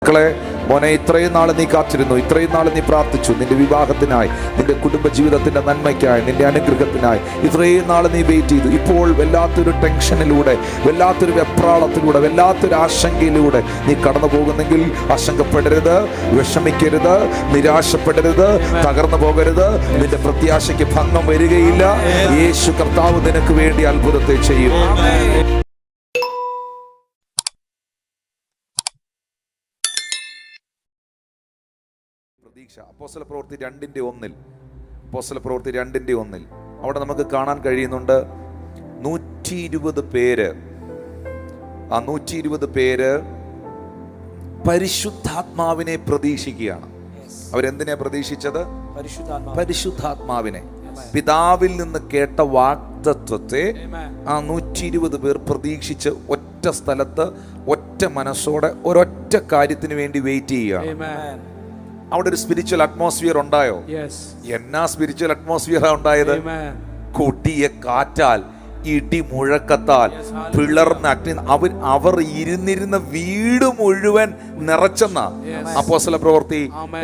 മക്കളെ, മോനെ, ഇത്രയും നാൾ നീ കാത്തിരുന്നു, ഇത്രയും നാൾ നീ പ്രാർത്ഥിച്ചു, നിന്റെ വിവാഹത്തിനായി, നിന്റെ കുടുംബജീവിതത്തിന്റെ നന്മയ്ക്കായി, നിന്റെ അനുഗ്രഹത്തിനായി ഇത്രയും നാൾ നീ വെയിറ്റ് ചെയ്തു. ഇപ്പോൾ വല്ലാത്തൊരു ടെൻഷനിലൂടെ, വല്ലാത്തൊരു വെപ്രാളത്തിലൂടെ, വല്ലാത്തൊരു ആശങ്കയിലൂടെ നീ കടന്നു പോകുന്നെങ്കിൽ ആശങ്കപ്പെടരുത്, വിഷമിക്കരുത്, നിരാശപ്പെടരുത്, തകർന്നു പോകരുത്. നിന്റെ പ്രത്യാശയ്ക്ക് ഭംഗം വരികയില്ല. യേശു കർത്താവ് നിനക്ക് വേണ്ടി അത്ഭുതത്തെ ചെയ്യും. പ്രതീക്ഷ. അപ്പോസ്തലപ്രവൃത്തി 2:1, അപ്പോസ്തലപ്രവൃത്തി 2:1 അവിടെ നമുക്ക് കാണാൻ കഴിയുന്നുണ്ട് 120 പേര്. ആ 120 പേര് പരിശുദ്ധാത്മാവിനെ പ്രതീക്ഷിക്കുകയാണ്. അവരെന്തിനെ പ്രതീക്ഷിച്ചത്? പരിശുദ്ധാത്മാവിനെ. പിതാവിൽ നിന്ന് കേട്ട വാഗ്ദത്തത്തെ ആ 120 പേർ പ്രതീക്ഷിച്ച് ഒറ്റ സ്ഥലത്ത് ഒറ്റ മനസ്സോടെ ഒരൊറ്റ കാര്യത്തിന് വേണ്ടി വെയിറ്റ് ചെയ്യുകയാണ്. അവിടെ ഒരു സ്പിരിച്വൽ അറ്റ്മോസ്ഫിയർ ഉണ്ടായോ? എന്നാ സ്പിരിച്വൽ അറ്റ്മോസ്ഫിയർ ഉണ്ടായത്? കൊടിയ കാറ്റാൽ, ഇടി മുഴക്കത്താൽ, പിളർന്ന് അവർ ഇരുന്നിരുന്ന വീട് മുഴുവൻ നിറച്ചെന്ന അപ്പോസ്തലപ്രവൃത്തി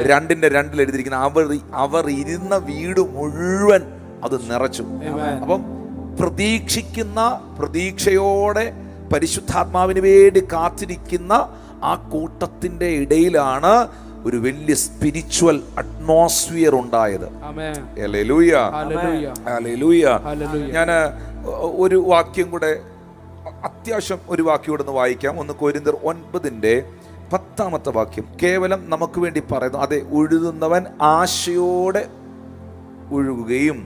2:2 എഴുതിയിരിക്കുന്ന അവർ ഇരുന്ന വീട് മുഴുവൻ അത് നിറച്ചു. അപ്പം പ്രതീക്ഷയോടെ പരിശുദ്ധാത്മാവിന് വേണ്ടി കാത്തിരിക്കുന്ന ആ കൂട്ടത്തിന്റെ ഇടയിലാണ് ഒരു വലിയ സ്പിരിച്വൽ അറ്റ്മോസ്ഫിയർ ഉണ്ടായത്. ഞാൻ ഒരു വാക്യം കൂടെ, അത്യാവശ്യം ഒരു വാക്യം കൂടെ ഒന്ന് വായിക്കാം. 1 കൊരിന്ത്യർ 9:10 വാക്യം കേവലം നമുക്ക് വേണ്ടി പറയുന്നു. അതെ, ഉഴുതുന്നവൻ ആശയോടെ ഉഴുകുകയും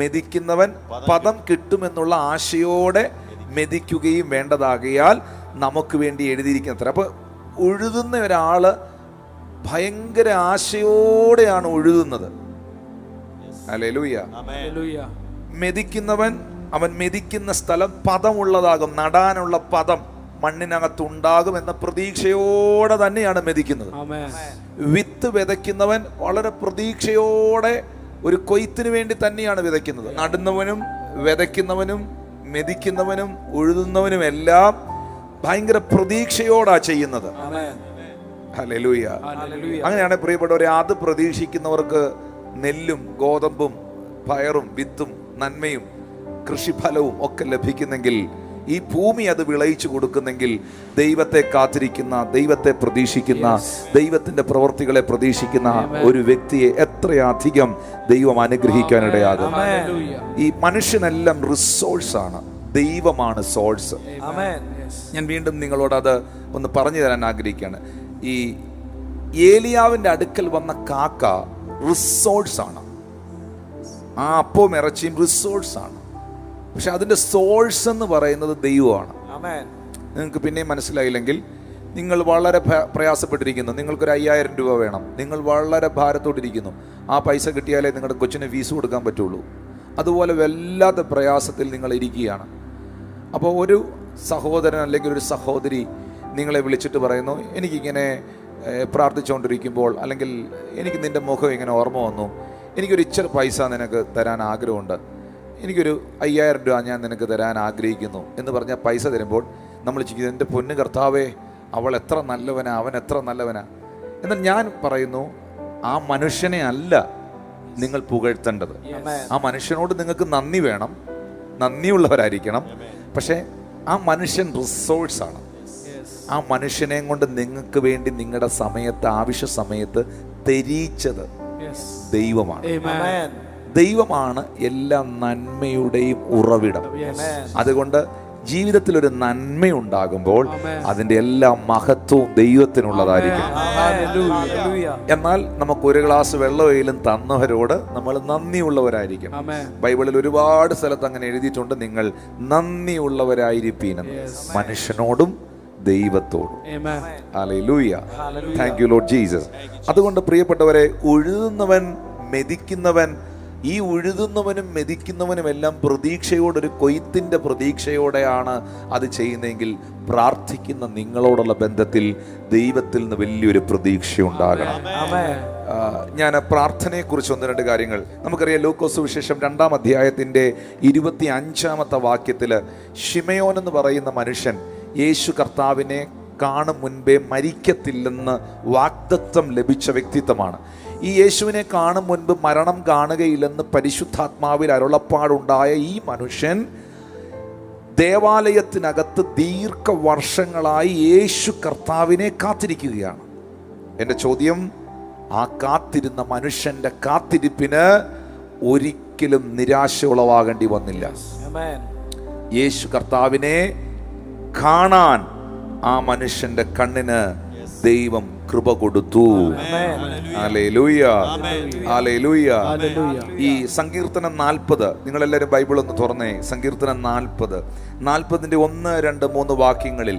മെതിക്കുന്നവൻ പദം കിട്ടുമെന്നുള്ള ആശയോടെ മെതിക്കുകയും വേണ്ടതാകയാൽ നമുക്ക് വേണ്ടി എഴുതിയിരിക്കുന്നത്ര. അപ്പൊ ഉഴുതുന്ന ഒരാള് ഭയങ്കര ആശയോടെയാണ് ഉഴുതുന്നത്. ഹല്ലേലൂയ. മെതിക്കുന്നവൻ, അവൻ മെതിക്കുന്ന സ്ഥലം പദമുള്ളതാകും, നടാനുള്ള പദം മണ്ണിനകത്തുണ്ടാകും എന്ന പ്രതീക്ഷയോടെ തന്നെയാണ് മെതിക്കുന്നത്. വിത്ത് വിതയ്ക്കുന്നവൻ വളരെ പ്രതീക്ഷയോടെ ഒരു കൊയ്ത്തിന് വേണ്ടി തന്നെയാണ് വിതയ്ക്കുന്നത്. നടുന്നവനും വിതയ്ക്കുന്നവനും മെതിക്കുന്നവനും ഉഴുതുന്നവനും എല്ലാം ഭയങ്കര പ്രതീക്ഷയോടാ ചെയ്യുന്നത്. ഹല്ലേലൂയ. അങ്ങനെയാണ് പ്രിയപ്പെട്ടവരെ, അത് പ്രതീക്ഷിക്കുന്നവർക്ക് നെല്ലും ഗോതമ്പും പയറും വിത്തും നന്മയും കൃഷിഫലവും ഒക്കെ ലഭിക്കുന്നെങ്കിൽ, ഈ ഭൂമി അത് വിളയിച്ചു കൊടുക്കുന്നെങ്കിൽ, ദൈവത്തെ കാത്തിരിക്കുന്ന, ദൈവത്തെ പ്രതീക്ഷിക്കുന്ന, ദൈവത്തിന്റെ പ്രവൃത്തികളെ പ്രതീക്ഷിക്കുന്ന ഒരു വ്യക്തിയെ എത്രയധികം ദൈവം അനുഗ്രഹിക്കാനിടയാകും. ഈ മനുഷ്യനെല്ലാം റിസോഴ്സ് ആണ്, ദൈവമാണ് സോഴ്സ്. ഞാൻ വീണ്ടും നിങ്ങളോട് അത് ഒന്ന് പറഞ്ഞു തരാൻ ആഗ്രഹിക്കുകയാണ്. ഈ ഏലിയാവിന്റെ അടുക്കൽ വന്ന കാക്ക റിസോഴ്സ് ആണ്. ആ അപ്പവും ഇറച്ചിയും റിസോഴ്സ് ആണ്. പക്ഷെ അതിന്റെ സോഴ്സ് എന്ന് പറയുന്നത് ദൈവമാണ്. നിങ്ങൾക്ക് പിന്നെയും മനസ്സിലായില്ലെങ്കിൽ, നിങ്ങൾ വളരെ പ്രയാസപ്പെട്ടിരിക്കുന്നു, നിങ്ങൾക്കൊരു 5000 രൂപ വേണം, നിങ്ങൾ വളരെ ഭാരത്തോട്ടിരിക്കുന്നു, ആ പൈസ കിട്ടിയാലേ നിങ്ങളുടെ കൊച്ചിന് ഫീസ് കൊടുക്കാൻ പറ്റുള്ളൂ. അതുപോലെ വല്ലാത്ത പ്രയാസത്തിൽ നിങ്ങൾ ഇരിക്കുകയാണ്. അപ്പോൾ ഒരു സഹോദരൻ അല്ലെങ്കിൽ ഒരു സഹോദരി നിങ്ങളെ വിളിച്ചിട്ട് പറയുന്നു, എനിക്കിങ്ങനെ പ്രാർത്ഥിച്ചുകൊണ്ടിരിക്കുമ്പോൾ, അല്ലെങ്കിൽ എനിക്ക് നിൻ്റെ മുഖം ഇങ്ങനെ ഓർമ്മ വന്നു, എനിക്കൊരു ഇച്ചിരി പൈസ നിനക്ക് തരാൻ ആഗ്രഹമുണ്ട്, എനിക്കൊരു 5000 രൂപ ഞാൻ നിനക്ക് തരാൻ ആഗ്രഹിക്കുന്നു എന്ന് പറഞ്ഞാൽ പൈസ തരുമ്പോൾ നമ്മൾ ചിന്തിക്കുന്നത്, എൻ്റെ പൊന്നു കർത്താവേ, അവൾ എത്ര നല്ലവനാ, അവൻ എത്ര നല്ലവനാ. എന്നാൽ ഞാൻ പറയുന്നു, ആ മനുഷ്യനെ അല്ല നിങ്ങൾ പുകഴ്ത്തേണ്ടത്. ആ മനുഷ്യനോട് നിങ്ങൾക്ക് നന്ദി വേണം, നന്ദിയുള്ളവരായിരിക്കണം. പക്ഷേ ആ മനുഷ്യൻ റിസോഴ്സാണ്. ആ മനുഷ്യനെ കൊണ്ട് നിങ്ങൾക്ക് വേണ്ടി നിങ്ങളുടെ സമയത്ത്, ആവശ്യ സമയത്ത് തെരീച്ചത് ദൈവമാണ്. ദൈവമാണ് എല്ലാ നന്മയുടെയും ഉറവിടം. അതുകൊണ്ട് ജീവിതത്തിൽ ഒരു നന്മയുണ്ടാകുമ്പോൾ അതിന്റെ എല്ലാ മഹത്വവും ദൈവത്തിനുള്ളതായിരിക്കും. എന്നാൽ നമുക്ക് ഒരു ഗ്ലാസ് വെള്ളമെങ്കിലും തന്നവരോട് നമ്മൾ നന്ദിയുള്ളവരായിരിക്കും. ബൈബിളിൽ ഒരുപാട് സ്ഥലത്ത് അങ്ങനെ എഴുതിയിട്ടുണ്ട്, നിങ്ങൾ നന്ദിയുള്ളവരായിരിപ്പീനെന്ന്, മനുഷ്യനോടും ദൈവത്തോടും. Hallelujah. Thank you Lord Jesus. അതുകൊണ്ട് പ്രിയപ്പെട്ടവരെ, ഉഴുതുന്നവൻ മെതിക്കുന്നവൻ, ഈ ഉഴുതുന്നവനും മെതിക്കുന്നവനും എല്ലാം പ്രതീക്ഷയോടൊരു കൊയ്ത്തിന്റെ പ്രതീക്ഷയോടെയാണ് അത് ചെയ്യുന്നതെങ്കിൽ, പ്രാർത്ഥിക്കുന്ന നിങ്ങളോടുള്ള ബന്ധത്തിൽ ദൈവത്തിൽ നിന്ന് വലിയൊരു പ്രതീക്ഷ ഉണ്ടാകണം. ഞാൻ പ്രാർത്ഥനയെക്കുറിച്ച് 1-2 കാര്യങ്ങൾ നമുക്കറിയാം. ലൂക്കോസ് സുവിശേഷം 2-ാം അധ്യായത്തിന്റെ 25-ാമത്തെ വാക്യത്തില് ശിമയോൻ എന്ന് പറയുന്ന മനുഷ്യൻ യേശു കർത്താവിനെ കാണും മുൻപേ മരിക്കത്തില്ലെന്ന് വാഗ്ദത്തം ലഭിച്ച വ്യക്തിത്വമാണ്. ഈ യേശുവിനെ കാണും മുൻപ് മരണം കാണുകയില്ലെന്ന് പരിശുദ്ധാത്മാവിൽ അരുളപ്പാടുണ്ടായ ഈ മനുഷ്യൻ ദേവാലയത്തിനകത്ത് ദീർഘവർഷങ്ങളായി യേശു കർത്താവിനെ കാത്തിരിക്കുകയാണ്. എൻ്റെ ചോദ്യം, ആ കാത്തിരുന്ന മനുഷ്യന്റെ കാത്തിരിപ്പിന് ഒരിക്കലും നിരാശ ഉളവാകേണ്ടി വന്നില്ല. യേശു കർത്താവിനെ കാണാൻ ആ മനുഷ്യന്റെ കണ്ണിന് ദൈവം കൃപ കൊടുത്തു. Hallelujah, hallelujah. ഈ സങ്കീർത്തനം 40, നിങ്ങളെല്ലാവരും ബൈബിൾ ഒന്ന് തുറന്നേ. സങ്കീർത്തനം 40, 1, 2, 3 വാക്യങ്ങളിൽ,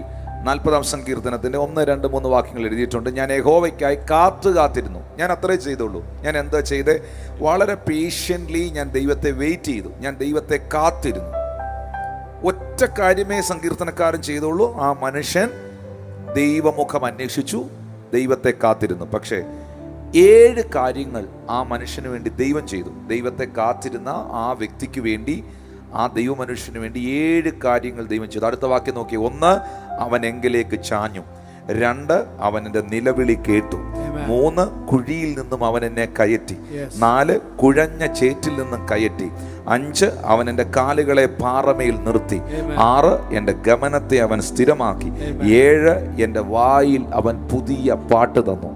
40-ാം സങ്കീർത്തനത്തിന്റെ 1, 2, 3 വാക്യങ്ങൾ എഴുതിയിട്ടുണ്ട്. ഞാൻ യഹോവയ്ക്കായി കാത്തിരുന്നു. ഞാൻ അത്രേ ചെയ്തുള്ളൂ. ഞാൻ എന്താ ചെയ്തേ? വളരെ പേഷ്യൻ്റ്ലി ഞാൻ ദൈവത്തെ വെയിറ്റ് ചെയ്തു. ഞാൻ ദൈവത്തെ കാത്തിരുന്നു. ഒറ്റ കാര്യമേ സങ്കീർത്തനക്കാരൻ ചെയ്തുള്ളൂ. ആ മനുഷ്യൻ ദൈവമുഖം അന്വേഷിച്ചു, ദൈവത്തെ കാത്തിരുന്നു. പക്ഷേ 7 കാര്യങ്ങൾ ആ മനുഷ്യന് വേണ്ടി ദൈവം ചെയ്തു. ദൈവത്തെ കാത്തിരുന്ന ആ വ്യക്തിക്ക് വേണ്ടി, ആ ദൈവ മനുഷ്യന് വേണ്ടി 7 കാര്യങ്ങൾ ദൈവം ചെയ്തു. അടുത്ത വാക്യം നോക്കി. 1, അവൻ എങ്കിലേക്ക് ചാഞ്ഞു. 2, അവൻ എൻ്റെ നിലവിളി കേട്ടു. 3, കുഴിയിൽ നിന്നും അവൻ എന്നെ കയറ്റി. 4, കുഴഞ്ഞ ചേറ്റിൽ നിന്നും കയറ്റി. 5, അവൻ എൻ്റെ കാലുകളെ പാറമേൽ നിർത്തി. 6, എൻ്റെ ഗമനത്തെ അവൻ സ്ഥിരമാക്കി. 7, എൻ്റെ വായിൽ അവൻ പുതിയ പാട്ട് തന്നു.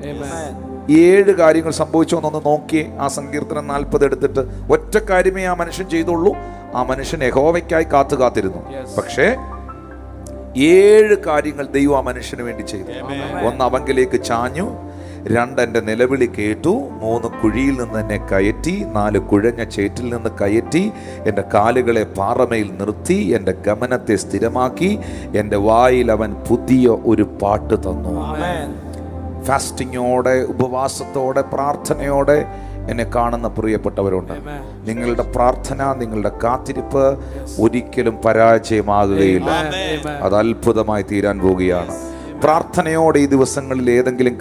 7 കാര്യങ്ങൾ സംഭവിച്ചോന്നൊന്ന് നോക്കിയേ. ആ സങ്കീർത്തനം 40 എടുത്തിട്ട് ഒറ്റ കാര്യമേ ആ മനുഷ്യൻ ചെയ്തുള്ളൂ. ആ മനുഷ്യൻ യഹോവയ്ക്കായി കാത്തിരുന്നു. പക്ഷേ 7 കാര്യങ്ങൾ ദൈവം ആ മനുഷ്യന് വേണ്ടി ചെയ്തു. 1, അവങ്കിലേക്ക് ചാഞ്ഞു. 2, എൻ്റെ നിലവിളി കേട്ടു. 3, കുഴിയിൽ നിന്ന് എന്നെ കയറ്റി. 4, കുഴഞ്ഞ ചേറ്റിൽ നിന്ന് കയറ്റി. എൻ്റെ കാലുകളെ പാറമേൽ നിർത്തി. എൻ്റെ ഗമനത്തെ സ്ഥിരമാക്കി. എൻ്റെ വായിൽ അവൻ പുതിയ ഒരു പാട്ട് തന്നു. ഫാസ്റ്റിങ്ങോടെ, ഉപവാസത്തോടെ, പ്രാർത്ഥനയോടെ എന്നെ കാണുന്ന പ്രിയപ്പെട്ടവരുണ്ട്. നിങ്ങളുടെ പ്രാർത്ഥന, നിങ്ങളുടെ കാത്തിരിപ്പ് ഒരിക്കലും പരാജയമാകുകയില്ല. അത് അത്ഭുതമായി തീരാൻ പോവുകയാണ്. പ്രാർത്ഥനയോടെ ഈ ദിവസങ്ങളിൽ ഏതെങ്കിലും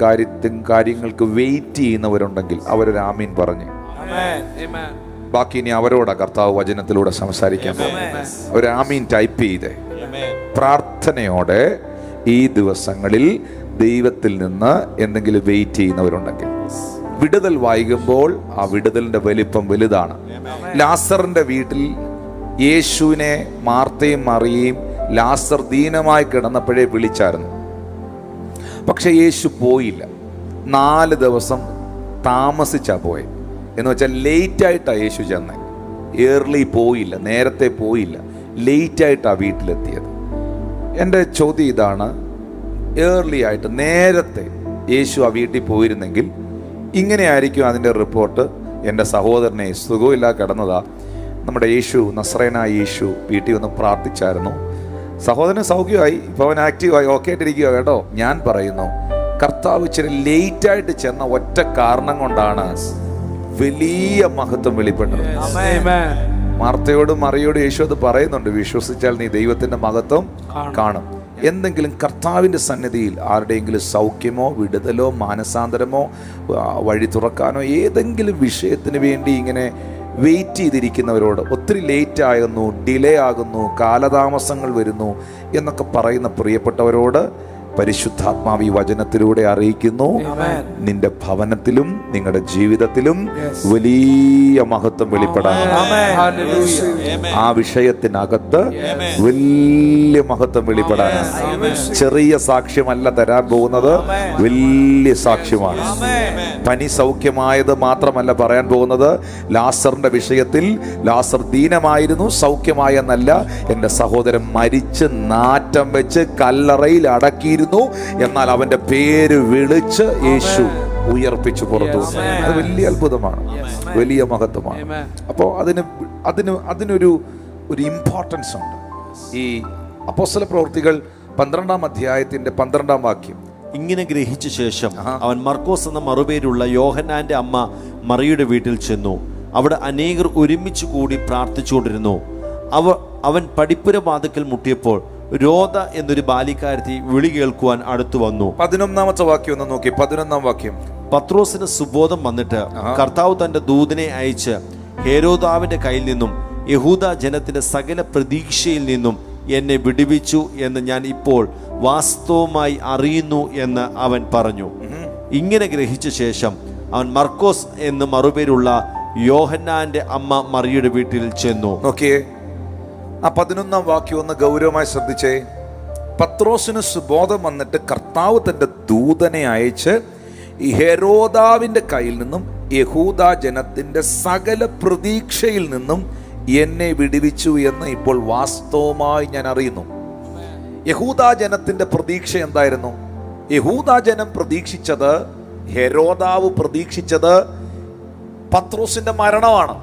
കാര്യങ്ങൾക്ക് വെയിറ്റ് ചെയ്യുന്നവരുണ്ടെങ്കിൽ അവരൊരു ആമീൻ പറഞ്ഞ്. ബാക്കി ഇനി അവരോടാ കർത്താവ് വചനത്തിലൂടെ സംസാരിക്കാൻ. ഒരു ആമീൻ ടൈപ്പ് ചെയ്തേ. പ്രാർത്ഥനയോടെ ഈ ദിവസങ്ങളിൽ ദൈവത്തിൽ നിന്ന് എന്തെങ്കിലും വെയിറ്റ് ചെയ്യുന്നവരുണ്ടെങ്കിൽ, വിടുതൽ വായിക്കുമ്പോൾ ആ വിടുതലിന്റെ വലിപ്പം വലുതാണ്. ലാസറിന്റെ വീട്ടിൽ യേശുവിനെ മാർത്തയും മറിയയും ലാസർ ദീനമായി കിടന്നപ്പോഴേ വിളിച്ചായിരുന്നു. പക്ഷെ യേശു പോയില്ല. 4 ദിവസം താമസിച്ചാ പോയെ. എന്ന് വെച്ചാൽ ലേറ്റായിട്ടാണ് യേശു ചെന്നേ. ഏർലി പോയില്ല, നേരത്തെ പോയില്ല, ലേറ്റായിട്ടാണ് വീട്ടിലെത്തിയത്. എൻ്റെ ചോദ്യം ഇതാണ്, ഏർലി ആയിട്ട് നേരത്തെ യേശു ആ വീട്ടിൽ പോയിരുന്നെങ്കിൽ ഇങ്ങനെയായിരിക്കും അതിൻ്റെ റിപ്പോർട്ട്. എൻ്റെ സഹോദരനെ സുഖമില്ല കിടന്നതാ, നമ്മുടെ യേശു, നസ്രയനായ യേശു വീട്ടിൽ വന്ന് പ്രാർത്ഥിച്ചായിരുന്നു, സഹോദരന് സൗഖ്യമായി, ഇപ്പോൾ അവൻ ആക്റ്റീവായി, ഓക്കെ ആയിട്ടിരിക്കുക കേട്ടോ. ഞാൻ പറയുന്നു, കർത്താവ് ഇച്ചിരി ലേറ്റായിട്ട് ചെന്ന ഒറ്റ കാരണം കൊണ്ടാണ് വലിയ മഹത്വം വെളിപ്പെട്ടത്. മാർത്തയോടും മറിയോടും യേശു അത് പറയുന്നുണ്ട്, വിശ്വസിച്ചാൽ നീ ദൈവത്തിന്റെ മഹത്വം കാണും. എന്തെങ്കിലും കർത്താവിൻ്റെ സന്നിധിയിൽ ആരുടെയെങ്കിലും സൗഖ്യമോ വിടുതലോ മാനസാന്തരമോ വഴി തുറക്കാനോ ഏതെങ്കിലും വിഷയത്തിന് വേണ്ടി ഇങ്ങനെ വെയിറ്റ് ചെയ്തിരിക്കുന്നവരോട്, ഒത്തിരി ലേറ്റ് ആകുന്നു, ഡിലേ ആകുന്നു, കാലതാമസങ്ങൾ വരുന്നു എന്നൊക്കെ പറയുന്ന പ്രിയപ്പെട്ടവരോട് പരിശുദ്ധാത്മാവ് ഈ വചനത്തിലൂടെ അറിയിക്കുന്നു, നിന്റെ ഭവനത്തിലും നിങ്ങളുടെ ജീവിതത്തിലും വലിയ മഹത്വം വെളിപ്പെടാൻ, ആ വിഷയത്തിനകത്ത് വലിയ മഹത്വം വെളിപ്പെടാൻ. ചെറിയ സാക്ഷ്യമല്ല തരാൻ പോകുന്നത്, വലിയ സാക്ഷ്യമാണ്. പനി സൗഖ്യമായത് മാത്രമല്ല പറയാൻ പോകുന്നത്. ലാസറിന്റെ വിഷയത്തിൽ ലാസർ ദീനമായിരുന്നു, സൗഖ്യമായെന്നല്ല, എൻ്റെ സഹോദരൻ മരിച്ച് നാറ്റം വെച്ച് കല്ലറയിൽ അടക്കിയിരുന്നു, എന്നാൽ അവന്റെ പേര് വിളിച്ച് യേശു ഉയർപ്പിച്ചു പുറത്തു. അത് വലിയ അത്ഭുതമാണ്, വലിയ മഹത്വമാണ്. അപ്പോൾ അതിനൊരു ഇമ്പോർട്ടൻസ് ഉണ്ട്. ഈ അപ്പോസ്തല പ്രവൃത്തികൾ 12-ാം അധ്യായത്തിന്റെ 12-ാം വാക്യം ഇങ്ങനെ ഗ്രഹിച്ച ശേഷം അവൻ മർക്കോസ് എന്ന മറുപേരുള്ള യോഹന്നാന്റെ അമ്മ മറിയുടെ വീട്ടിൽ ചെന്നു. അവിടെ അനേകർ ഒരുമിച്ച് കൂടി പ്രാർത്ഥിച്ചുകൊണ്ടിരുന്നു. അവൻ പടിപ്പുര വാതിക്കൽ മുട്ടിയപ്പോൾ രോധ എന്നൊരു ബാലിക്കാരത്തി വിളി കേൾക്കുവാൻ അടുത്തു വന്നു. 11-ാമത്തെ വാക്യം ഒന്ന് നോക്കി. 11-ാം വാക്യം. പത്രോസിന് സുബോധം വന്നിട്ട് കർത്താവ് തന്റെ ദൂതനെ അയച്ച് ഹേരോദാവിന്റെ കയ്യിൽ നിന്നും യഹൂദ ജനത്തിന്റെ സകല പ്രതീക്ഷയിൽ നിന്നും എന്നെ വിടുവിച്ചു എന്ന് ഞാൻ ഇപ്പോൾ വാസ്തവമായി അറിയുന്നു എന്ന് അവൻ പറഞ്ഞു. ഇങ്ങനെ ഗ്രഹിച്ച ശേഷം അവൻ മർക്കോസ് എന്ന് മറുപേരുള്ള യോഹന്നാന്റെ അമ്മ മറിയുടെ വീട്ടിൽ ചെന്നു. നോക്കിയേ, ആ 11-ാം വാക്യം ഒന്ന് ഗൗരവമായി ശ്രദ്ധിച്ചേ. പത്രോസിന് സുബോധം വന്നിട്ട് കർത്താവ് തന്റെ ദൂതനെ അയച്ച് ഹെരോദാവിന്റെ കയ്യിൽ നിന്നും യഹൂദ ജനത്തിന്റെ സകല പ്രതീക്ഷയിൽ നിന്നും എന്നെ വിടുവിച്ചു എന്ന് ഇപ്പോൾ വാസ്തവമായി ഞാൻ അറിയുന്നു. യഹൂദ ജനത്തിന്റെ പ്രതീക്ഷ എന്തായിരുന്നു? യഹൂദ ജനം പ്രതീക്ഷിച്ചത്, ഹെരോദാവ് പ്രതീക്ഷിച്ചത് പത്രോസിന്റെ മരണമാണ്.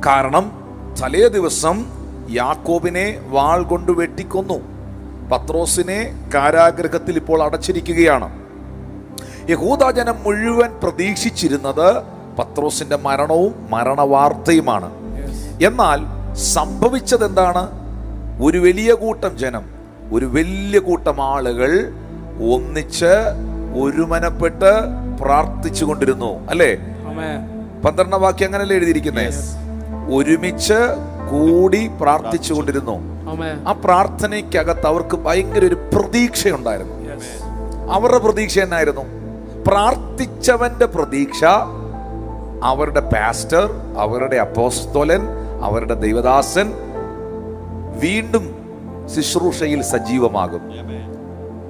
കാരണം തലേ ദിവസം യാക്കോബിനെ വാൾ കൊണ്ട് വെട്ടിക്കൊന്നു. പത്രോസിനെ കാരാഗൃഹത്തിൽ ഇപ്പോൾ അടച്ചിരിക്കുകയാണ്. യഹൂദ ജനം മുഴുവൻ പ്രതീക്ഷിച്ചിരുന്നത് പത്രോസിന്റെ മരണവും മരണവാർത്തയുമാണ്. എന്നാൽ സംഭവിച്ചത് എന്താണ്? ഒരു വലിയ കൂട്ടം ജനം, ഒരു വലിയ കൂട്ടം ആളുകൾ ഒന്നിച്ച് ഒരുമനപ്പെട്ട് പ്രാർത്ഥിച്ചു കൊണ്ടിരുന്നു, അല്ലേ? 12-ാം വാക്യം അങ്ങനല്ലേ എഴുതിയിരിക്കുന്നേ? ഒരുമിച്ച് കൂടി പ്രാർത്ഥിച്ചു കൊണ്ടിരുന്നു. ആ പ്രാർത്ഥനയ്ക്കകത്ത് അവർക്ക് ഭയങ്കര ഒരു പ്രതീക്ഷയുണ്ടായിരുന്നു. അവരുടെ പ്രതീക്ഷ എന്നായിരുന്നു? പ്രാർത്ഥിച്ചവന്റെ പ്രതീക്ഷ അവരുടെ പാസ്റ്റർ, അവരുടെ അപ്പോസ്തലൻ, അവരുടെ ദൈവദാസൻ വീണ്ടും ശുശ്രൂഷയിൽ സജീവമാകും.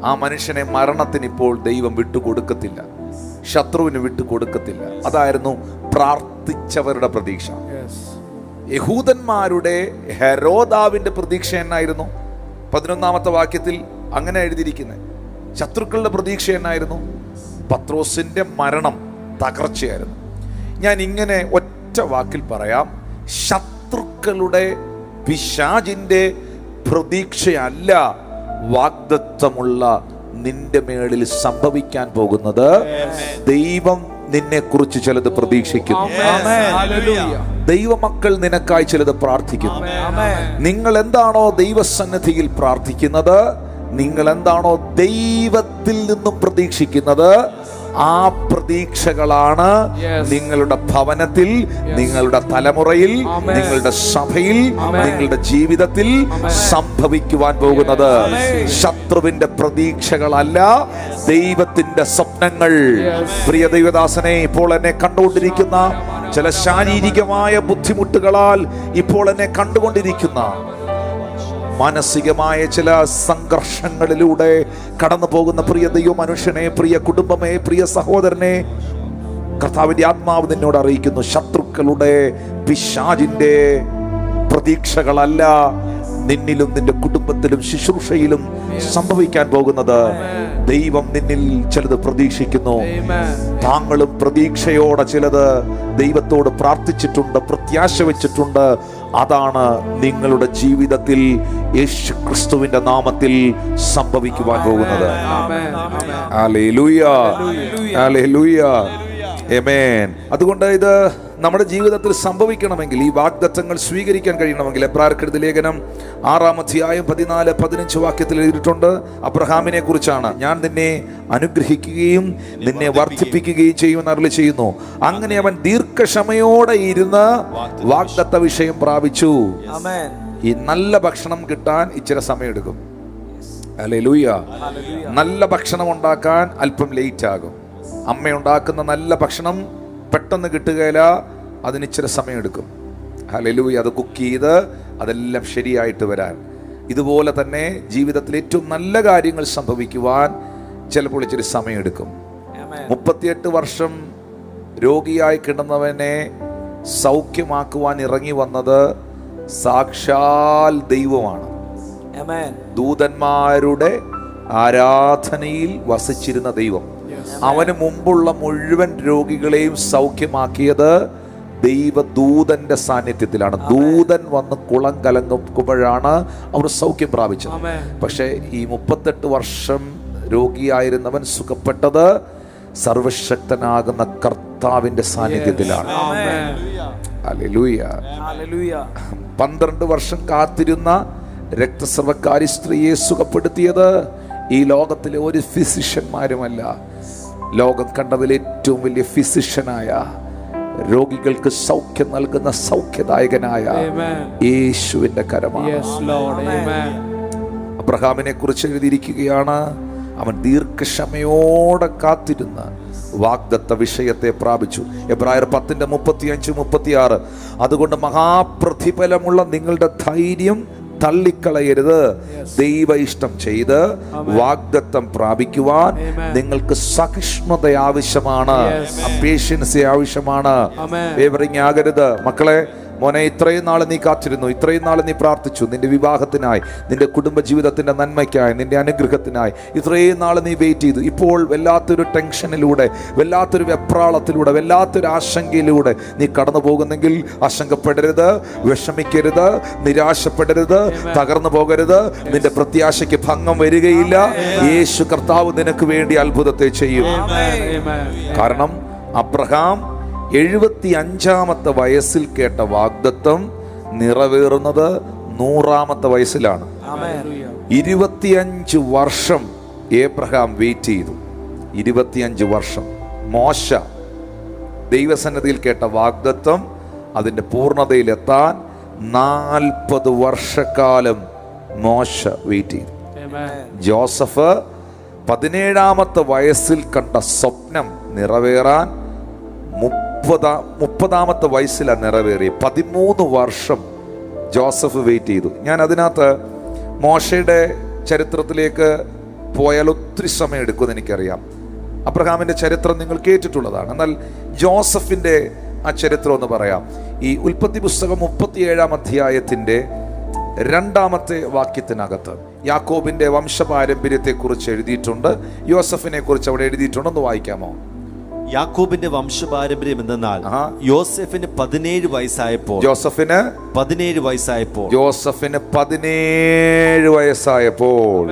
ആ മനുഷ്യനെ മരണത്തിന് ഇപ്പോൾ ദൈവം വിട്ടുകൊടുക്കത്തില്ല, ശത്രുവിന് വിട്ടുകൊടുക്കത്തില്ല. അതായിരുന്നു പ്രാർത്ഥിച്ചവരുടെ പ്രതീക്ഷ. യഹൂദന്മാരുടെ ഹെരോദാവിന്റെ പ്രതീക്ഷ എന്നായിരുന്നു? 11-ാമത്തെ വാക്യത്തിൽ അങ്ങനെ എഴുതിയിരിക്കുന്നത്. ശത്രുക്കളുടെ പ്രതീക്ഷ എന്നായിരുന്നു? പത്രോസിന്റെ മരണം, തകർച്ചയായിരുന്നു. ഞാൻ ഇങ്ങനെ ഒറ്റ വാക്കിൽ പറയാം, ശത്രുക്കളുടെ പിശാചിന്റെ പ്രതീക്ഷയല്ല വാഗ്ദത്തമുള്ള നിന്റെ മേളിൽ സംഭവിക്കാൻ പോകുന്നത്. ദൈവം നിന്നെ കുറിച്ച് ചിലത് പ്രതീക്ഷിക്കുന്നു. ദൈവമക്കൾ നിനക്കായി ചിലത് പ്രാർത്ഥിക്കുന്നു. നിങ്ങൾ എന്താണോ ദൈവസന്നിധിയിൽ പ്രാർത്ഥിക്കുന്നത്, നിങ്ങൾ എന്താണോ ദൈവത്തിൽ നിന്നും പ്രതീക്ഷിക്കുന്നത്, ആ പ്രതീക്ഷകളാണ് നിങ്ങളുടെ ഭവനത്തിൽ, നിങ്ങളുടെ തലമുറയിൽ, നിങ്ങളുടെ സഭയിൽ, നിങ്ങളുടെ ജീവിതത്തിൽ സംഭവിക്കുവാൻ പോകുന്നത്. ശത്രുവിന്റെ പ്രതീക്ഷകളല്ല, ദൈവത്തിന്റെ സ്വപ്നങ്ങൾ. പ്രിയ ദൈവദാസനെ, ഇപ്പോൾ എന്നെ കണ്ടുകൊണ്ടിരിക്കുന്ന, ചില ശാരീരികമായ ബുദ്ധിമുട്ടുകളാൽ ഇപ്പോൾ എന്നെ കണ്ടുകൊണ്ടിരിക്കുന്ന, മാനസികമായ ചില സംഘർഷങ്ങളിലൂടെ കടന്നു പോകുന്ന പ്രിയ ദൈവ മനുഷ്യനെ, പ്രിയ കുടുംബമേ, പ്രിയ സഹോദരനെ, കർത്താവിന്റെ ആത്മാവ് നിന്നോട് അറിയിക്കുന്നു, ശത്രുക്കളുടെ പിശാചിന്റെ പ്രതീക്ഷകളല്ല നിന്നിലും നിന്റെ കുടുംബത്തിലും ശുശ്രൂഷയിലും സംഭവിക്കാൻ പോകുന്നത്. ദൈവം നിന്നിൽ ചിലത് പ്രതീക്ഷിക്കുന്നു. താങ്കളും പ്രതീക്ഷയോടെ ചിലത് ദൈവത്തോട് പ്രാർത്ഥിച്ചിട്ടുണ്ട്, പ്രത്യാശ വെച്ചിട്ടുണ്ട്. അതാണ് നിങ്ങളുടെ ജീവിതത്തിൽ യേശു ക്രിസ്തുവിന്റെ നാമത്തിൽ സംഭവിക്കുവാൻ പോകുന്നത്. ഹല്ലേലൂയ, ഹല്ലേലൂയ, ആമേൻ. അതുകൊണ്ട് ഇത് നമ്മുടെ ജീവിതത്തിൽ സംഭവിക്കണമെങ്കിൽ, ഈ വാഗ്ദത്തങ്ങൾ സ്വീകരിക്കാൻ കഴിയണമെങ്കിൽ, എബ്രായർക്കെഴുതിയ ലേഖനം 6-ാം അധ്യായം 14-15 വാക്യത്തിൽ എഴുതിയിട്ടുണ്ട്. അബ്രഹാമിനെ കുറിച്ചാണ്, ഞാൻ നിന്നെ അനുഗ്രഹിക്കുകയും നിന്നെ വർദ്ധിപ്പിക്കുകയും ചെയ്യുമെന്ന് അരുളി ചെയ്യുന്നു. അങ്ങനെ അവൻ ദീർഘക്ഷമയോടെ ഇരുന്ന് വാഗ്ദത്ത വിഷയം പ്രാപിച്ചു. ഈ നല്ല ഭക്ഷണം കിട്ടാൻ ഇച്ചിരി സമയമെടുക്കും. ഹല്ലേലൂയ. നല്ല ഭക്ഷണം ഉണ്ടാക്കാൻ അല്പം ലേറ്റ് ആകും. അമ്മ ഉണ്ടാക്കുന്ന നല്ല ഭക്ഷണം പെട്ടെന്ന് കിട്ടുകയില്ല, അതിന് ഇച്ചിരി സമയമെടുക്കും. ഹല്ലേലൂയ. അത് കുക്ക് ചെയ്ത് അതെല്ലാം ശരിയായിട്ട് വരാൻ. ഇതുപോലെ തന്നെ ജീവിതത്തിൽ ഏറ്റവും നല്ല കാര്യങ്ങൾ സംഭവിക്കുവാൻ ചിലപ്പോൾ ഇച്ചിരി സമയമെടുക്കും. 38 വർഷം രോഗിയായി കിടന്നവനെ സൗഖ്യമാക്കുവാൻ ഇറങ്ങി വന്നത് സാക്ഷാൽ ദൈവമാണ്. ദൂതന്മാരുടെ ആരാധനയിൽ വസിച്ചിരുന്ന ദൈവം. അവന് മുമ്പുള്ള മുഴുവൻ രോഗികളെയും സൗഖ്യമാക്കിയത് ദൈവദൂതന്റെ സാന്നിധ്യത്തിലാണ്. ദൂതൻ വന്ന് കുളം കലങ്ങുമ്പോഴാണ് അവർ സൗഖ്യം പ്രാപിച്ചത്. പക്ഷെ ഈ 38 വർഷം രോഗിയായിരുന്നവൻ സുഖപ്പെട്ടത് സർവശക്തനാകുന്ന കർത്താവിന്റെ സാന്നിധ്യത്തിലാണ്. ഹല്ലേലൂയ. 12 വർഷം കാത്തിരുന്ന രക്തസ്രവക്കാരി സ്ത്രീയെ സുഖപ്പെടുത്തിയത് ഈ ലോകത്തിലെ ഒരു ഫിസിഷ്യന്മാരുമല്ല, ലോകം കണ്ടതിൽ ഏറ്റവും വലിയ ഫിസിഷ്യനായ രോഗികൾക്ക് സൗഖ്യം നൽകുന്ന സൗഖ്യദായകനായ യേശുവിന്റെ കരമാണ്. അബ്രഹാമിനെ കുറിച്ച് എഴുതിയിരിക്കുകയാണ്, അവൻ ദീർഘക്ഷമയോടെ കാത്തിരുന്ന് വാഗ്ദത്ത വിഷയത്തെ പ്രാപിച്ചു. എബ്രായർ 10:35-36. അതുകൊണ്ട് മഹാപ്രതിഫലമുള്ള നിങ്ങളുടെ ധൈര്യം തള്ളിക്കളയരുത്. ദൈവ ഇഷ്ടം ചെയ്ത് വാഗ്ദത്തം പ്രാപിക്കുവാൻ നിങ്ങൾക്ക് സഹിഷ്ണുത ആവശ്യമാണ്, പേഷ്യൻസ് ആവശ്യമാണ്. വേവറിങ് ആകരുത്. മക്കളെ, മോനെ, ഇത്രയും നാൾ നീ കാത്തിരുന്നു, ഇത്രയും നാൾ നീ പ്രാർത്ഥിച്ചു, നിന്റെ വിവാഹത്തിനായി, നിന്റെ കുടുംബജീവിതത്തിന്റെ നന്മയ്ക്കായി, നിന്റെ അനുഗ്രഹത്തിനായി ഇത്രയും നാൾ നീ വെയിറ്റ് ചെയ്തു. ഇപ്പോൾ വല്ലാത്തൊരു ടെൻഷനിലൂടെ, വല്ലാത്തൊരു വെപ്രാളത്തിലൂടെ, വല്ലാത്തൊരു ആശങ്കയിലൂടെ നീ കടന്നു പോകുന്നെങ്കിൽ ആശങ്കപ്പെടരുത്, വിഷമിക്കരുത്, നിരാശപ്പെടരുത്, തകർന്നു പോകരുത്. നിന്റെ പ്രത്യാശയ്ക്ക് ഭംഗം വരികയില്ല. യേശു കർത്താവ് നിനക്ക് വേണ്ടി അത്ഭുതത്തെ ചെയ്യും. കാരണം അബ്രഹാം 75-ാമത്തെ വയസ്സിൽ കേട്ട വാഗ്ദത്തം നിറവേറുന്നത് 100-ാമത്തെ വയസ്സിലാണ്. 25 വർഷം ഏബ്രഹാം വെയിറ്റ് ചെയ്തു. 25 വർഷം. മോശ ദൈവസന്നിധിയിൽ കേട്ട വാഗ്ദത്തം അതിൻ്റെ പൂർണ്ണതയിലെത്താൻ 40 വർഷക്കാലം മോശ വെയിറ്റ് ചെയ്തു. ജോസഫ് 17-ാമത്തെ വയസ്സിൽ കണ്ട സ്വപ്നം നിറവേറാൻ 30-ാമത്തെ വയസ്സിലാണ് നിറവേറി. 13 വർഷം ജോസഫ് വെയിറ്റ് ചെയ്തു. ഞാൻ അതിനകത്ത് മോശയുടെ ചരിത്രത്തിലേക്ക് പോയാൽ ഒത്തിരി സമയം എടുക്കുമെന്ന് എനിക്കറിയാം. അബ്രഹാമിൻ്റെ ചരിത്രം നിങ്ങൾ കേട്ടിട്ടുള്ളതാണ്. എന്നാൽ ജോസഫിൻ്റെ ആ ചരിത്രം എന്ന് പറയാം. ഈ ഉൽപ്പത്തി പുസ്തകം 37-ാം അധ്യായത്തിൻ്റെ 2-ാമത്തെ വാക്യത്തിനകത്ത് യാക്കോബിൻ്റെ വംശപാരമ്പര്യത്തെക്കുറിച്ച് എഴുതിയിട്ടുണ്ട്. യോസഫിനെ കുറിച്ച് അവിടെ എഴുതിയിട്ടുണ്ടെന്ന് വായിക്കാമോ? യാക്കോബിന്റെ വംശപാരമ്പര്യം എന്തെന്നാൽ യോസെഫിന് 17 വയസ്സായപ്പോൾ ജോസഫിന് 17 വയസ്സായപ്പോൾ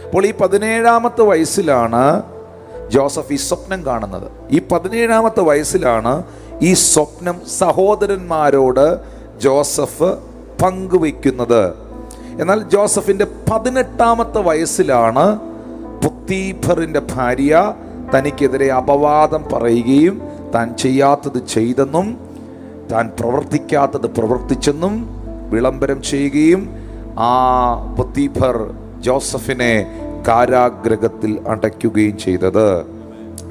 അപ്പോൾ ഈ 17-ാമത്തെ വയസ്സിലാണ് ജോസഫ് ഈ സ്വപ്നം കാണുന്നത്. ഈ 17-ാമത്തെ വയസ്സിലാണ് ഈ സ്വപ്നം സഹോദരന്മാരോട് ജോസഫ് പങ്കുവയ്ക്കുന്നത്. എന്നാൽ ജോസഫിന്റെ 18-ാമത്തെ വയസ്സിലാണ് പൊത്തീഫറിന്റെ ഭാര്യ തനിക്കെതിരെ അപവാദം പറയുകയും താൻ ചെയ്യാത്തത് ചെയ്തെന്നും താൻ പ്രവർത്തിക്കാത്തത് പ്രവർത്തിച്ചെന്നും വിളംബരം ചെയ്യുകയും ആ പൊത്തീഫർ ജോസഫിനെ കാരാഗൃഹത്തിൽ അടയ്ക്കുകയും ചെയ്തത്.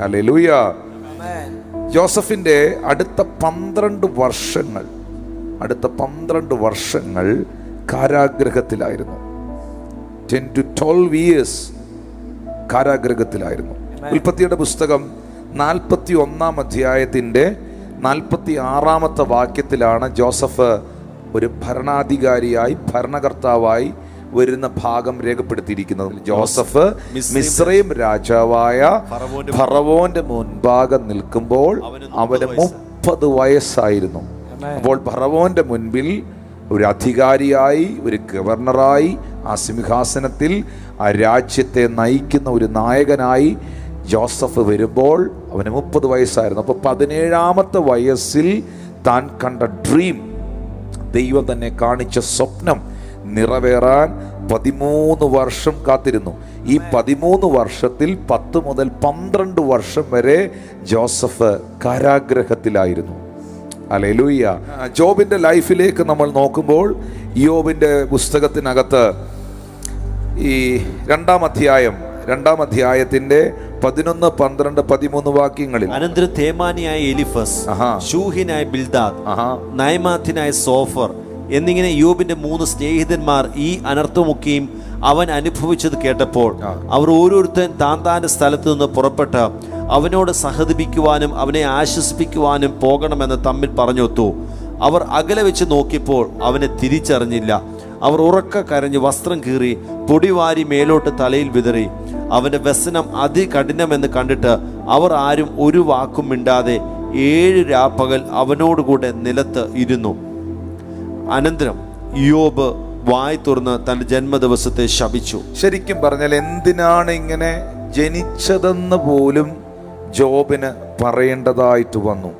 ഹല്ലേലൂയ. ജോസഫിന്റെ അടുത്ത 12 വർഷങ്ങൾ കാരാഗൃഹത്തിലായിരുന്നു. 10 to 12 years കാരാഗൃഹത്തിലായിരുന്നു. ഉൽപ്പത്തിയുടെ പുസ്തകം 41-ാം അധ്യായത്തിൻ്റെ 46-ാമത്തെ വാക്യത്തിലാണ് ജോസഫ് ഒരു ഭരണാധികാരിയായി, ഭരണകർത്താവായി വരുന്ന ഭാഗം രേഖപ്പെടുത്തിയിരിക്കുന്നത്. ജോസഫ് മിസ്രൈം രാജാവായ ഫറവോന്റെ മുൻപാകെ നിൽക്കുമ്പോൾ അവന് 30 വയസ്സായിരുന്നു. അപ്പോൾ ഫറവോന്റെ മുൻപിൽ ഒരു അധികാരിയായി, ഒരു ഗവർണറായി, ആ സിംഹാസനത്തിൽ ആ രാജ്യത്തെ നയിക്കുന്ന ഒരു നായകനായി ജോസഫ് വരുമ്പോൾ അവന് 30 വയസ്സായിരുന്നു. അപ്പോൾ 17-ാമത്തെ വയസ്സിൽ താൻ കണ്ട ഡ്രീം, ദൈവം തന്നെ കാണിച്ച സ്വപ്നം നിറവേറാൻ 13 വർഷം കാത്തിരുന്നു. ഈ 13 വർഷത്തിൽ 10 മുതൽ 12 വർഷം വരെ ജോസഫ് കാരാഗൃഹത്തിലായിരുന്നു. ഹല്ലേലൂയ. ജോബിന്റെ ലൈഫിലേക്ക് നമ്മൾ നോക്കുമ്പോൾ യോബിന്റെ പുസ്തകത്തിനകത്ത് ഈ 2-ാം അധ്യായത്തിന്റെ 11, 12, 13 വാക്യങ്ങളിൽ അനന്തരം തേമാനിയായ എലിഫസ്, ശൂഹിനായ ബിൽദാദ്, നയമാഥിനായ സോഫർ എന്നിങ്ങനെ യോബിന്റെ 3 സ്നേഹിതന്മാർ ഈ അനർത്ഥമൊക്കെയും അവൻ അനുഭവിച്ചത് കേട്ടപ്പോൾ അവർ ഓരോരുത്തൻ താന്താന്റെ സ്ഥലത്ത് നിന്ന് പുറപ്പെട്ട് അവനോട് സഹതപിക്കുവാനും അവനെ ആശ്വസിപ്പിക്കുവാനും പോകണമെന്ന് തമ്മിൽ പറഞ്ഞൊത്തു. അവർ അകലെ വെച്ച് നോക്കിയപ്പോൾ അവനെ തിരിച്ചറിഞ്ഞില്ല. അവർ ഉറക്ക കരഞ്ഞ് വസ്ത്രം കീറി പൊടിവാരി മേലോട്ട് തലയിൽ വിതറി. അവന്റെ വ്യസനം അതികഠിനമെന്ന് കണ്ടിട്ട് അവർ ആരും ഒരു വാക്കും മിണ്ടാതെ 7 രാപ്പകൽ അവനോടുകൂടെ നിലത്ത് ഇരുന്നു. അനന്തരം യോബ് വായ് തുറന്ന് തന്റെ ജന്മദിവസത്തെ ശപിച്ചു. ശരിക്കും പറഞ്ഞാൽ എന്തിനാണ് ഇങ്ങനെ ജനിച്ചതെന്ന് പോലും ജോബിന് പറയേണ്ടതായിട്ട് വന്നു.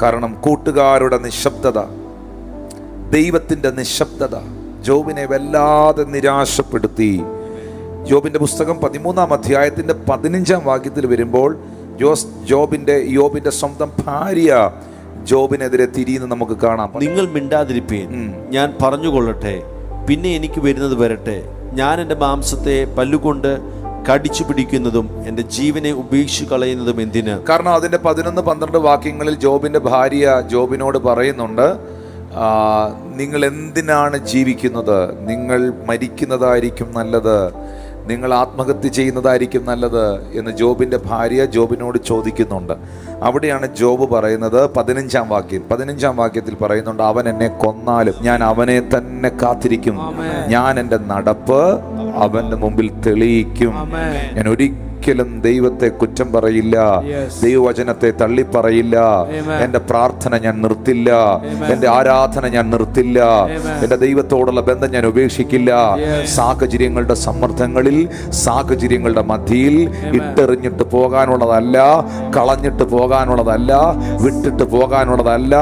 കാരണം കൂട്ടുകാരുടെ നിശബ്ദത, ദൈവത്തിൻ്റെ നിശബ്ദത ജോബിനെ വല്ലാതെ നിരാശപ്പെടുത്തി. ജോബിന്റെ പുസ്തകം 13-ാം അധ്യായത്തിന്റെ 15-ാം വാക്യത്തിൽ വരുമ്പോൾ യോബിന്റെ സ്വന്തം ഭാര്യ ജോബിനെതിരെ തിരിയുന്ന നമുക്ക് കാണാം. നിങ്ങൾ മിണ്ടാതിരിപ്പീൻ, ഞാൻ പറഞ്ഞുകൊള്ളട്ടെ, പിന്നെ എനിക്ക് വരുന്നത് വരട്ടെ. ഞാൻ എൻ്റെ മാംസത്തെ പല്ലുകൊണ്ട് കടിച്ചു പിടിക്കുന്നതും എൻ്റെ ജീവനെ ഉപേക്ഷിച്ച് കളയുന്നതും എന്തിന്? കാരണം അതിൻ്റെ 11-12 വാക്യങ്ങളിൽ ജോബിൻ്റെ ഭാര്യ ജോബിനോട് പറയുന്നുണ്ട്, നിങ്ങൾ എന്തിനാണ് ജീവിക്കുന്നത്? നിങ്ങൾ മരിക്കുന്നതായിരിക്കും നല്ലത്, നിങ്ങൾ ആത്മഹത്യ ചെയ്യുന്നതായിരിക്കും നല്ലത് എന്ന് ജോബിൻ്റെ ഭാര്യ ജോബിനോട് ചോദിക്കുന്നുണ്ട്. അവിടെയാണ് ജോബ് പറയുന്നത് 15-ാം വാക്യത്തിൽ പറയുന്നുണ്ട്, അവൻ എന്നെ കൊന്നാലും ഞാൻ അവനെ തന്നെ കാത്തിരിക്കും, ഞാൻ എൻ്റെ നടപ്പ് അവന്റെ മുമ്പിൽ തെളിയിക്കും, ഞാൻ ഒരിക്കലും ദൈവത്തെ കുറ്റം പറയില്ല, ദൈവവചനത്തെ തള്ളിപ്പറയില്ല, എന്റെ പ്രാർത്ഥന ഞാൻ നിർത്തില്ല, എന്റെ ആരാധന ഞാൻ നിർത്തില്ല, എന്റെ ദൈവത്തോടുള്ള ബന്ധം ഞാൻ ഉപേക്ഷിക്കില്ല. സാഹചര്യങ്ങളുടെ സമ്മർദ്ദങ്ങളിൽ, സാഹചര്യങ്ങളുടെ മധ്യയിൽ ഇട്ടെറിഞ്ഞിട്ട് പോകാനുള്ളതല്ല, കളഞ്ഞിട്ട് പോകാനുള്ളതല്ല, വിട്ടിട്ട് പോകാനുള്ളതല്ല.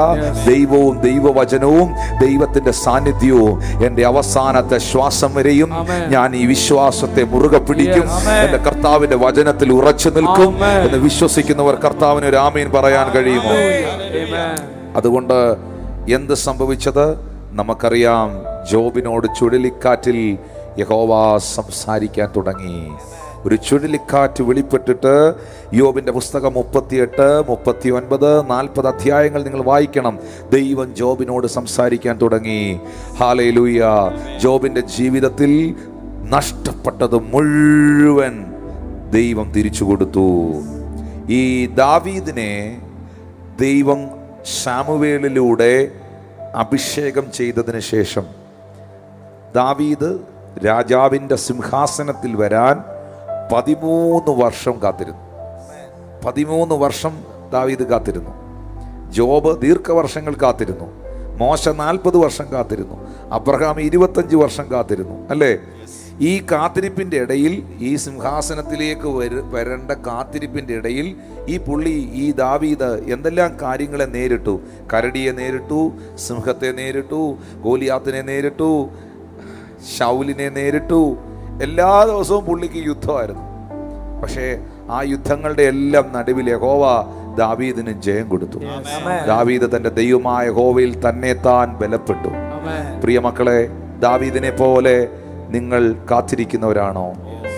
ദൈവവും ദൈവവചനവും ദൈവത്തിന്റെ സാന്നിധ്യവും എന്റെ അവസാനത്തെ ശ്വാസം വരെയും ഞാൻ ഈ വിശ്വാസത്തെ മുറുകെ പിടിക്കും, എന്റെ കർത്താവിന്റെ വചനത്തിൽ ഉറച്ചു നിൽക്കും എന്ന് വിശ്വസിക്കുന്നവർ കർത്താവിന് ഒരു ആമേൻ പറയാൻ കഴിയുമോ? അതുകൊണ്ട് എന്ത് സംഭവിച്ചത് നമുക്കറിയാം. ജോബിനോട് ചുഴലിക്കാറ്റിൽ യഹോവ സംസാരിക്കാൻ തുടങ്ങി. ഒരു ചുഴലിക്കാറ്റ് വെളിപ്പെട്ടിട്ട് യോബിന്റെ പുസ്തകം 38, 39, 40 അധ്യായങ്ങൾ നിങ്ങൾ വായിക്കണം. ദൈവം ജോബിനോട് സംസാരിക്കാൻ തുടങ്ങി. ഹല്ലേലൂയ. ജോബിന്റെ ജീവിതത്തിൽ നഷ്ടപ്പെട്ടത് മുഴുവൻ ദൈവം തിരിച്ചു കൊടുത്തു. ഈ ദാവീദിനെ ദൈവം ശമൂവേലിലൂടെ അഭിഷേകം ചെയ്തതിന് ശേഷം ദാവീദ് രാജാവിൻ്റെ സിംഹാസനത്തിൽ വരാൻ 13 വർഷം കാത്തിരുന്നു. 13 വർഷം ദാവീദ് കാത്തിരുന്നു. ജോബ് ദീർഘവർഷങ്ങൾ കാത്തിരുന്നു. മോശ 40 വർഷം കാത്തിരുന്നു. അബ്രഹാം 25 വർഷം കാത്തിരുന്നു, അല്ലേ? ഈ കാത്തിരിപ്പിൻ്റെ ഇടയിൽ, ഈ സിംഹാസനത്തിലേക്ക് വരേണ്ട കാത്തിരിപ്പിൻ്റെ ഇടയിൽ ഈ ദാവീദ് എന്തെല്ലാം കാര്യങ്ങളെ നേരിട്ടു. കരടിയെ നേരിട്ടു, സിംഹത്തെ നേരിട്ടു, ഗോലിയാത്തിനെ നേരിട്ടു, ശൗലിനെ നേരിട്ടു. എല്ലാ ദിവസവും പുള്ളിക്ക് യുദ്ധമായിരുന്നു. പക്ഷേ ആ യുദ്ധങ്ങളുടെ എല്ലാം നടുവിൽ യഹോവ ദാവീദിന് ജയം കൊടുത്തു. ദാവീദ് തന്റെ ദൈവമായ യഹോവയിൽ തന്നെ താൻ ബലപ്പെട്ടു. പ്രിയമക്കളെ, ദാവീദിനെ പോലെ നിങ്ങൾ കാത്തിരിക്കുന്നവരാണോ?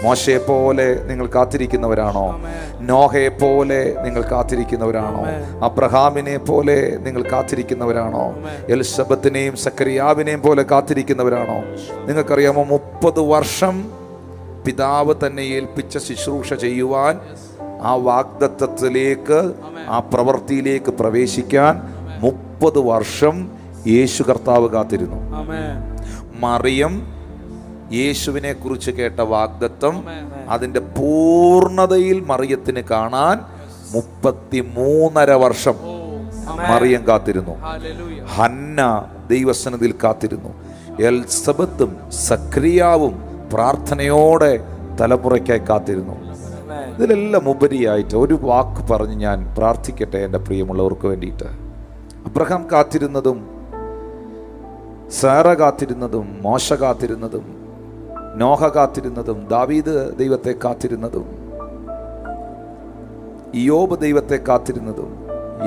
മോശയെ പോലെ നിങ്ങൾ കാത്തിരിക്കുന്നവരാണോ? നോഹയെ പോലെ നിങ്ങൾ കാത്തിരിക്കുന്നവരാണോ? അബ്രഹാമിനെ പോലെ നിങ്ങൾ കാത്തിരിക്കുന്നവരാണോ? എലിസബത്തിനെയും സക്കറിയാവിനെയും പോലെ കാത്തിരിക്കുന്നവരാണോ? നിങ്ങൾക്കറിയാമോ, 30 വർഷം പിതാവ് തന്നെ ഏൽപ്പിച്ച ശുശ്രൂഷ ചെയ്യുവാൻ, ആ വാഗ്ദത്തത്തിലേക്ക്, ആ പ്രവൃത്തിയിലേക്ക് പ്രവേശിക്കാൻ 30 വർഷം യേശു കർത്താവ് കാത്തിരുന്നു. മറിയം യേശുവിനെ കുറിച്ച് കേട്ട വാഗ്ദത്തം അതിന്റെ പൂർണ്ണതയിൽ മറിയത്തിന് കാണാൻ 33.5 വർഷം മറിയം കാത്തിരുന്നു. ഹന്ന ദൈവസന്നിധിയിൽ കാത്തിരുന്നു. എലിസബത്തും സക്രിയാവും പ്രാർത്ഥനയോടെ തലമുറയ്ക്കായി കാത്തിരുന്നു. ഇതിലെല്ലാം ഉപരിയായിട്ട് ഒരു വാക്ക് പറഞ്ഞ് ഞാൻ പ്രാർത്ഥിക്കട്ടെ എൻ്റെ പ്രിയമുള്ളവർക്ക് വേണ്ടിയിട്ട്. അബ്രഹാം കാത്തിരുന്നതും, സാറ കാത്തിരുന്നതും, മോശ കാത്തിരുന്നതും, നോഹ കാത്തിരുന്നതും, ദാവീദ് ദൈവത്തെ കാത്തിരുന്നതും, യോബ് ദൈവത്തെ കാത്തിരുന്നതും,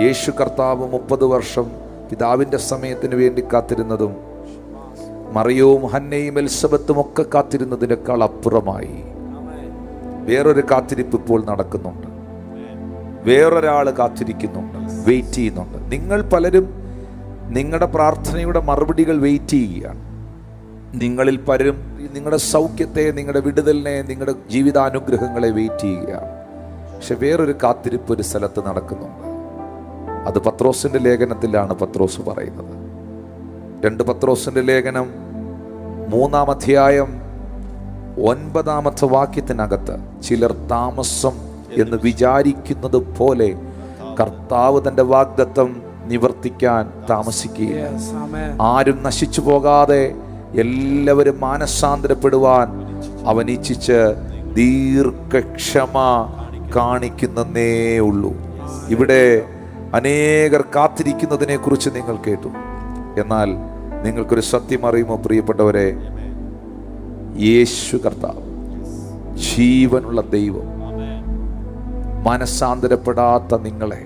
യേശു കർത്താവ് 30 വർഷം പിതാവിൻ്റെ സമയത്തിന് വേണ്ടി കാത്തിരുന്നതും, മറിയവും ഹന്നയും എലിസബത്തും ഒക്കെ കാത്തിരുന്നതിനേക്കാൾ അപ്പുറമായി വേറൊരു കാത്തിരിപ്പ് ഇപ്പോൾ നടക്കുന്നുണ്ട്. വേറൊരാൾ കാത്തിരിക്കുന്നുണ്ട്, വെയിറ്റ് ചെയ്യുന്നുണ്ട്. നിങ്ങൾ പലരും നിങ്ങളുടെ പ്രാർത്ഥനയുടെ മറുപടികൾ വെയിറ്റ് ചെയ്യുകയാണ്. നിങ്ങളിൽ പലരും നിങ്ങളുടെ സൗഖ്യത്തെ, നിങ്ങളുടെ വിടുതലിനെ, നിങ്ങളുടെ ജീവിതാനുഗ്രഹങ്ങളെ വെയിറ്റ് ചെയ്യുകയാണ്. പക്ഷെ വേറൊരു കാത്തിരിപ്പ് ഒരു സ്ഥലത്ത് നടക്കുന്നുണ്ട്. അത് പത്രോസിന്റെ ലേഖനത്തിലാണ് പത്രോസ് പറയുന്നത്. 2 പത്രോസിന്റെ ലേഖനം 3-ാം അധ്യായം 9-ാമത്തെ വാക്യത്തിനകത്ത്, ചിലർ താമസം എന്ന് വിചാരിക്കുന്നത് പോലെ കർത്താവ് തന്റെ വാഗ്ദത്തം നിവർത്തിക്കാൻ താമസിക്കുകയില്ല. ആരും നശിച്ചു പോകാതെ എല്ലാവരും മാനസാന്തരപ്പെടുവാൻ അവൻ ഇച്ഛിച്ച് ദീർഘക്ഷമ കാണിക്കുന്നേ ഉള്ളൂ. ഇവിടെ അനേകർ കാത്തിരിക്കുന്നതിനെ കുറിച്ച് നിങ്ങൾ കേട്ടു. എന്നാൽ നിങ്ങൾക്കൊരു സത്യം അറിയുമോ പ്രിയപ്പെട്ടവരെ? യേശു കർത്താവ്, ജീവനുള്ള ദൈവം, മനസ്സാന്തരപ്പെടാത്ത നിങ്ങളെ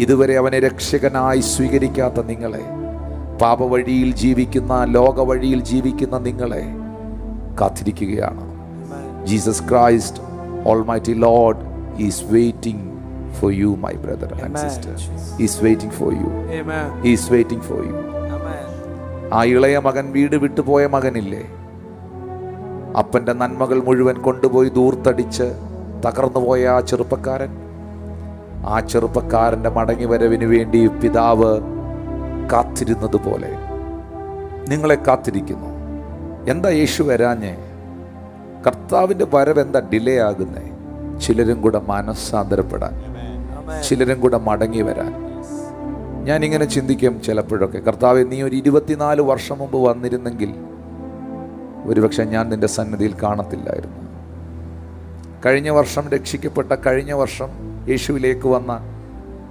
ഇതുവരെ അവനെ രക്ഷകനായി സ്വീകരിക്കാത്ത നിങ്ങളെ, പാപവഴിയിൽ ജീവിക്കുന്ന, ലോക വഴിയിൽ ജീവിക്കുന്ന നിങ്ങളെ കാത്തിരിക്കുകയാണ്. Jesus Christ almighty Lord is waiting for you, my brother and sister. He's waiting for you. Amen. He's waiting for you. Amen. ആ ഇളയ മകൻ, വീട് വിട്ടുപോയ മകനില്ലേ, അപ്പന്റെ നന്മകൾ മുഴുവൻ കൊണ്ടുപോയി ദൂർത്തടിച്ച് തകർന്നുപോയ ആ ചെറുപ്പക്കാരന്റെ മടങ്ങി വരവിന് വേണ്ടി പിതാവ് കാത്തിരുന്നത് പോലെ നിങ്ങളെ കാത്തിരിക്കുന്നു. എന്താ യേശു വരാഞ്ഞേ? കർത്താവിന്റെ വരവ് എന്താ ഡിലേ ആകുന്നേ? ചിലരും കൂടെ മനസ്സാന്തരപ്പെടാൻ, ചിലരും കൂടെ മടങ്ങി വരാൻ. ഞാനിങ്ങനെ ചിന്തിക്കും ചിലപ്പോഴൊക്കെ, കർത്താവേ, നീ ഒരു 24 വർഷം മുമ്പ് വന്നിരുന്നെങ്കിൽ ഒരുപക്ഷെ ഞാൻ നിന്റെ സന്നിധിയിൽ കാണത്തില്ലായിരുന്നു. കഴിഞ്ഞ വർഷം രക്ഷിക്കപ്പെട്ട, കഴിഞ്ഞ വർഷം യേശുവിലേക്ക് വന്ന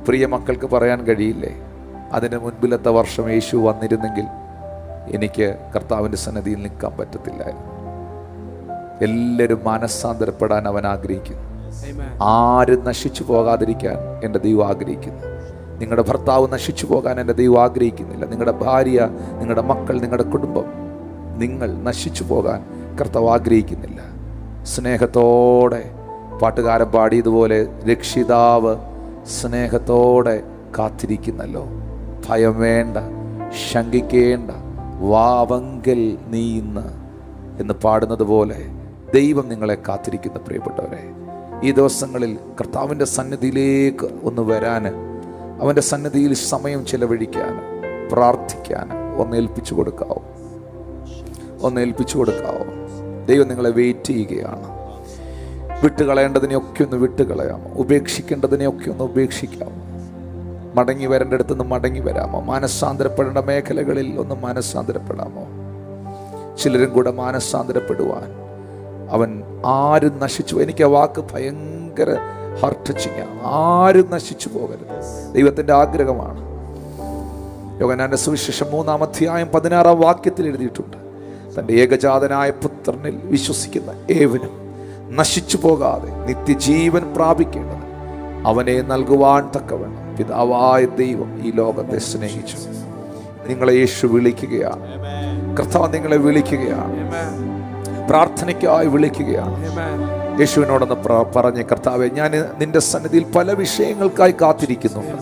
പ്രിയ മക്കൾക്ക് പറയാൻ കഴിയില്ലേ, അതിന് മുൻപിലത്തെ വർഷം യേശു വന്നിരുന്നെങ്കിൽ എനിക്ക് കർത്താവിൻ്റെ സന്നിധിയിൽ നിൽക്കാൻ പറ്റത്തില്ലായിരുന്നു. എല്ലാവരും മനസ്സാന്തരപ്പെടാൻ അവൻ ആഗ്രഹിക്കുന്നു. ആരും നശിച്ചു പോകാതിരിക്കാൻ എൻ്റെ ദൈവം ആഗ്രഹിക്കുന്നു. നിങ്ങളുടെ ഭർത്താവ് നശിച്ചു പോകാൻ എൻ്റെ ദൈവം ആഗ്രഹിക്കുന്നില്ല. നിങ്ങളുടെ ഭാര്യ, നിങ്ങളുടെ മക്കൾ, നിങ്ങളുടെ കുടുംബം, നിങ്ങൾ നശിച്ചു പോകാൻ കർത്താവ് ആഗ്രഹിക്കുന്നില്ല. സ്നേഹത്തോടെ പാട്ടുകാരൻ പാടിയതുപോലെ രക്ഷിതാവ് സ്നേഹത്തോടെ കാത്തിരിക്കുന്നല്ലോ. ഭയം വേണ്ട, ശങ്കിക്കേണ്ട, വാവങ്കൽ നീ ഇന്ന് എന്ന് പാടുന്നത് പോലെ ദൈവം നിങ്ങളെ കാത്തിരിക്കുന്ന പ്രിയപ്പെട്ടവരെ. ഈ ദിവസങ്ങളിൽ കർത്താവിൻ്റെ സന്നിധിയിലേക്ക് ഒന്ന് വരാൻ, അവൻ്റെ സന്നിധിയിൽ സമയം ചെലവഴിക്കാൻ, പ്രാർത്ഥിക്കാൻ ഒന്ന് ഏൽപ്പിച്ചു കൊടുക്കാവോ. ദൈവം നിങ്ങളെ വെയിറ്റ് ചെയ്യുകയാണ്. വിട്ടുകളയേണ്ടതിനെയൊക്കെ ഒന്ന് വിട്ടുകളയാമോ? ഉപേക്ഷിക്കേണ്ടതിനെയൊക്കെ ഒന്ന് ഉപേക്ഷിക്കാമോ? മടങ്ങി വരേണ്ടടുത്ത് നിന്ന് മടങ്ങി വരാമോ? മാനസാന്തരപ്പെടേണ്ട മേഖലകളിൽ ഒന്ന് മാനസാന്തരപ്പെടാമോ? ചിലരും കൂടെ മാനസാന്തരപ്പെടുവാൻ അവൻ ആരും നശിച്ചു. എനിക്ക് ആ വാക്ക് ഭയങ്കര ഹാർട്ട് ടച്ചിങ്ങാണ്. ആരും നശിച്ചു പോകരുത്, ദൈവത്തിൻ്റെ ആഗ്രഹമാണ്. യോഹന്നാന്റെ സുവിശേഷം 3-ാം അധ്യായം 16-ാം വാക്യത്തിൽ എഴുതിയിട്ടുണ്ട്, തൻ്റെ ഏകജാതനായ പുത്രനിൽ വിശ്വസിക്കുന്ന ഏവനും നശിച്ചു പോകാതെ നിത്യജീവൻ പ്രാപിക്കേണ്ടത് അവനെ നൽകുവാൻ തക്കവണ്ണം പിതാവായ ദൈവം ഈ ലോകത്തെ സ്നേഹിച്ചു. നിങ്ങളെ യേശു വിളിക്കുകയാണ്. കർത്താവ് നിങ്ങളെ വിളിക്കുകയാണ്, പ്രാർത്ഥനയ്ക്കായി വിളിക്കുകയാണ്. യേശുവിനോടൊന്ന് പറഞ്ഞ്, കർത്താവെ, ഞാൻ നിന്റെ സന്നിധിയിൽ പല വിഷയങ്ങൾക്കായി കാത്തിരിക്കുന്നുണ്ട്,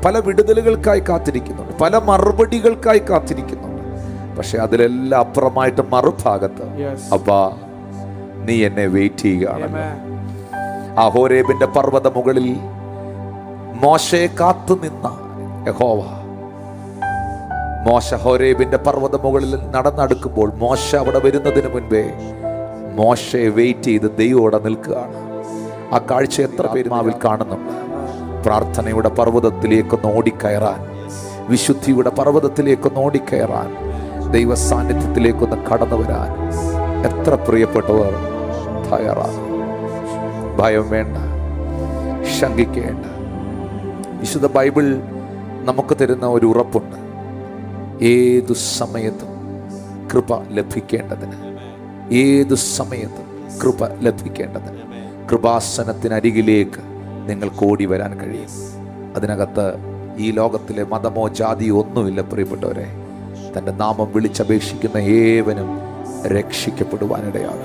പല വിടുതലുകൾക്കായി കാത്തിരിക്കുന്നുണ്ട്, പല മറുപടികൾക്കായി കാത്തിരിക്കുന്നുണ്ട്. പക്ഷെ അതിലെല്ലാം അപ്പുറമായിട്ട് മറുഭാഗത്ത് അപ്പാ നീ എന്നെ വെയിറ്റ് ചെയ്യുകയാണല്ലോ. ആ ഹോരേബിന്റെ പർവ്വത മുകളിൽ മോശയെ കാത്തു നിന്ന യഹോവ, മോശ ഹോരേബിന്റെ പർവ്വത മുകളിൽ നടന്നടുക്കുമ്പോൾ മോശ അവിടെ വരുന്നതിന് മുൻപേ മോശയെ വെയിറ്റ് ചെയ്ത് ദൈവോടെ നിൽക്കുകയാണ്. ആ കാഴ്ച എത്ര പേരുമാവിൽ കാണുന്നുണ്ട്? പ്രാർത്ഥനയുടെ പർവ്വതത്തിലേക്കൊന്ന് ഓടിക്കയറാൻ, വിശുദ്ധിയുടെ പർവ്വതത്തിലേക്കൊന്ന് ഓടിക്കയറാൻ, ദൈവ സാന്നിധ്യത്തിലേക്കൊന്ന് കടന്നു വരാൻ എത്ര പ്രിയപ്പെട്ടവർ തയ്യാറാണ്. ഭയം വേണ്ട, ശങ്കിക്കേണ്ട. വിശുദ്ധ ബൈബിൾ നമുക്ക് തരുന്ന ഒരു ഉറപ്പുണ്ട്, ഏതു സമയത്തും കൃപ ലഭിക്കേണ്ടതിന്, ഏതു സമയത്തും കൃപ ലഭിക്കേണ്ടതിന് കൃപാസനത്തിനരികിലേക്ക് നിങ്ങൾക്ക് ഓടി വരാൻ കഴിയും. അതിനകത്ത് ഈ ലോകത്തിലെ മതമോ ജാതിയോ ഒന്നുമില്ല പ്രിയപ്പെട്ടവരെ. തൻ്റെ നാമം വിളിച്ചപേക്ഷിക്കുന്ന ഏവനും രക്ഷിക്കപ്പെടുവാനിടയാകും.